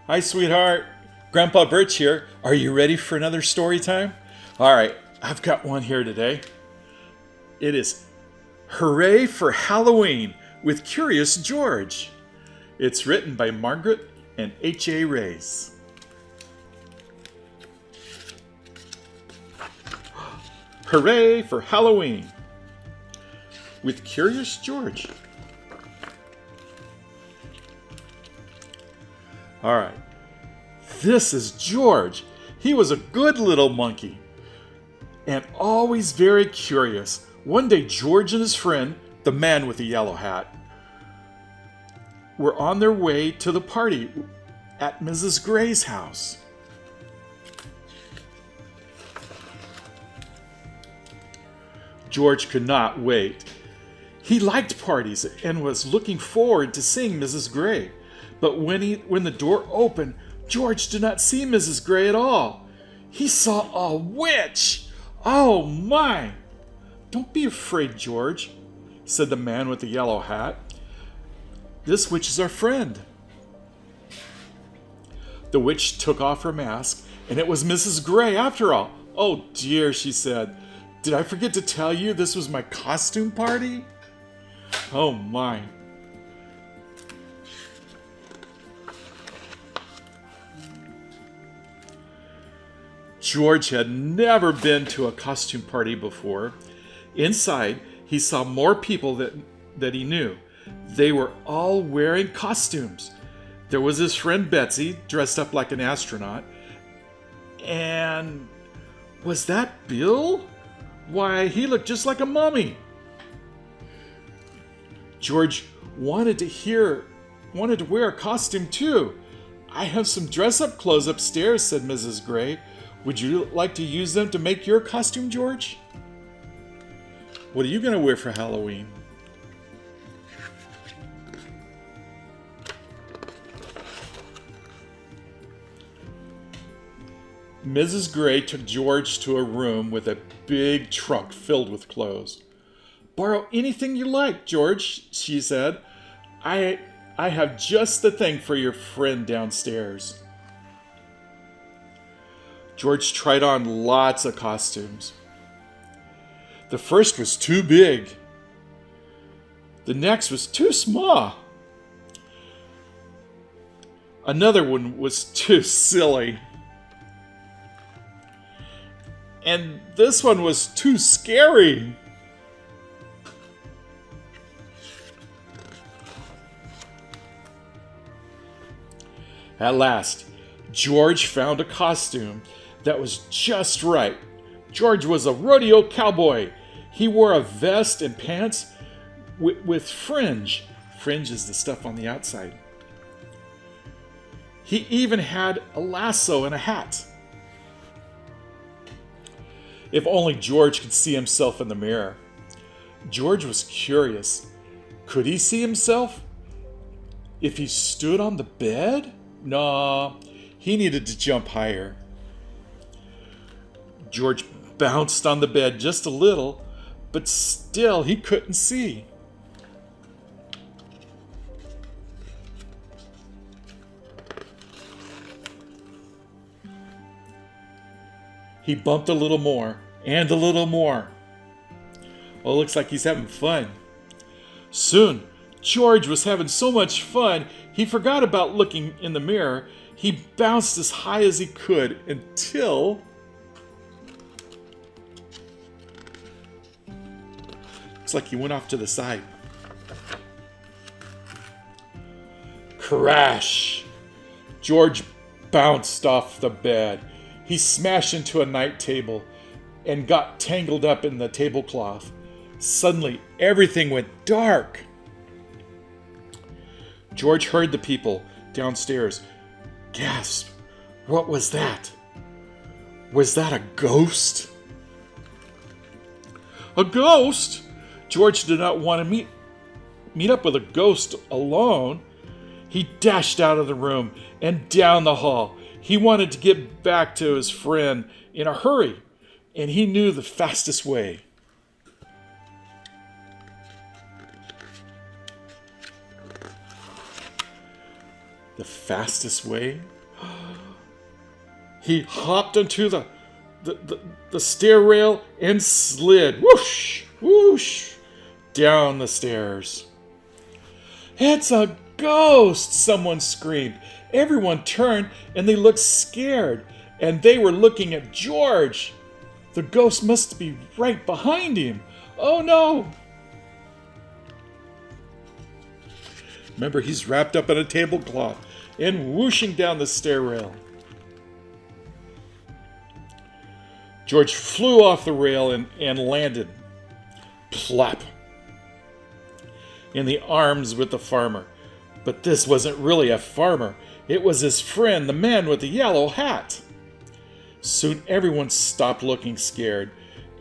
Hi, sweetheart. Grandpa Birch here. Are you ready for another story time? All right, I've got one here today. It is Hooray for Halloween with Curious George. It's written by Margaret and H.A. Rays. Hooray for Halloween with Curious George. All right. This is George. He was a good little monkey and always very curious. One day, George and his friend, the man with the yellow hat, were on their way to the party at Mrs. Gray's house. George could not wait. He liked parties and was looking forward to seeing Mrs. Gray. But when the door opened, George did not see Mrs. Gray at all. He saw a witch. Oh my! Don't be afraid, George, said the man with the yellow hat. This witch is our friend. The witch took off her mask, and it was Mrs. Gray after all. Oh dear, she said. Did I forget to tell you this was my costume party? Oh my. George had never been to a costume party before. Inside, he saw more people that he knew. They were all wearing costumes. There was his friend Betsy, dressed up like an astronaut. And was that Bill? Why, he looked just like a mummy. George wanted to wear a costume too. I have some dress-up clothes upstairs, said Mrs. Gray. Would you like to use them to make your costume, George? What are you going to wear for Halloween? Mrs. Gray took George to a room with a big trunk filled with clothes. Borrow anything you like, George, she said. I have just the thing for your friend downstairs. George tried on lots of costumes. The first was too big. The next was too small. Another one was too silly. And this one was too scary. At last, George found a costume that was just right. George was a rodeo cowboy. He wore a vest and pants with fringe. Fringe is the stuff on the outside. He even had a lasso and a hat. If only George could see himself in the mirror. George was curious. Could he see himself if he stood on the bed? No, he needed to jump higher. George bounced on the bed just a little, but still he couldn't see. He bumped a little more, and a little more. Well, it looks like he's having fun. Soon, George was having so much fun, he forgot about looking in the mirror. He bounced as high as he could until... Looks like he went off to the side. Crash! George bounced off the bed. He smashed into a night table and got tangled up in the tablecloth. Suddenly, everything went dark. George heard the people downstairs gasp. What was that? Was that a ghost? A ghost? George did not want to meet up with a ghost alone. He dashed out of the room and down the hall. He wanted to get back to his friend in a hurry, and he knew the fastest way. the fastest way? He hopped onto the stair rail and slid, whoosh, whoosh, down the stairs. "It's a ghost!" someone screamed. Everyone turned and they looked scared, and they were looking at George. The ghost must be right behind him. Oh no! Remember, he's wrapped up in a tablecloth and whooshing down the stair rail. George flew off the rail and landed, plop, in the arms with the farmer. But this wasn't really a farmer. It was his friend, the man with the yellow hat. Soon everyone stopped looking scared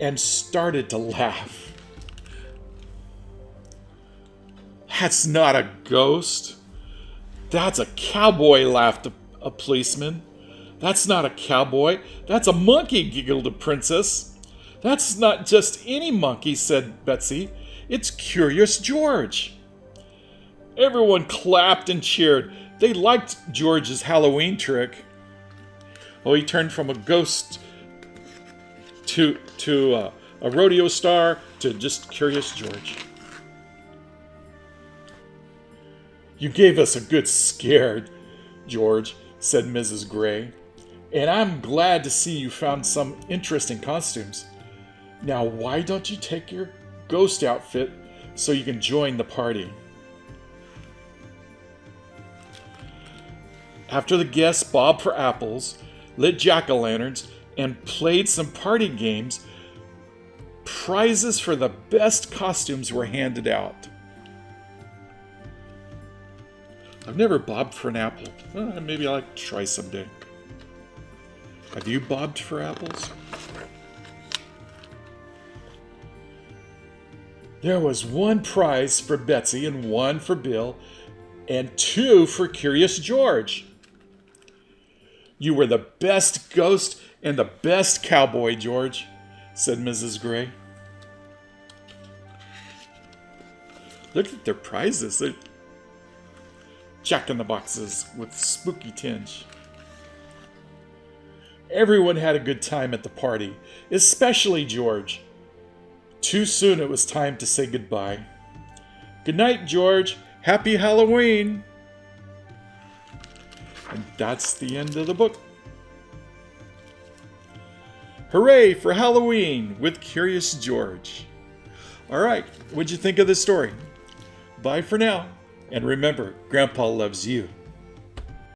and started to laugh. "That's not a ghost. That's a cowboy," laughed a policeman. "That's not a cowboy. That's a monkey," giggled a princess. "That's not just any monkey," said Betsy. "It's Curious George." Everyone clapped and cheered. They liked George's Halloween trick. Oh, he turned from a ghost to a rodeo star to just Curious George. "You gave us a good scare, George," said Mrs. Gray. "And I'm glad to see you found some interesting costumes. Now, why don't you take your ghost outfit so you can join the party?" After the guests bobbed for apples, lit jack-o'-lanterns, and played some party games, prizes for the best costumes were handed out. I've never bobbed for an apple. Maybe I'll try someday. Have you bobbed for apples? There was one prize for Betsy and one for Bill and two for Curious George. "You were the best ghost and the best cowboy, George," said Mrs. Gray. Look at their prizes. They're jack-in-the-boxes with spooky tinge. Everyone had a good time at the party, especially George. Too soon it was time to say goodbye. "Good night, George. Happy Halloween!" And that's the end of the book. Hooray for Halloween with Curious George. All right, what'd you think of this story? Bye for now. And remember, Grandpa loves you.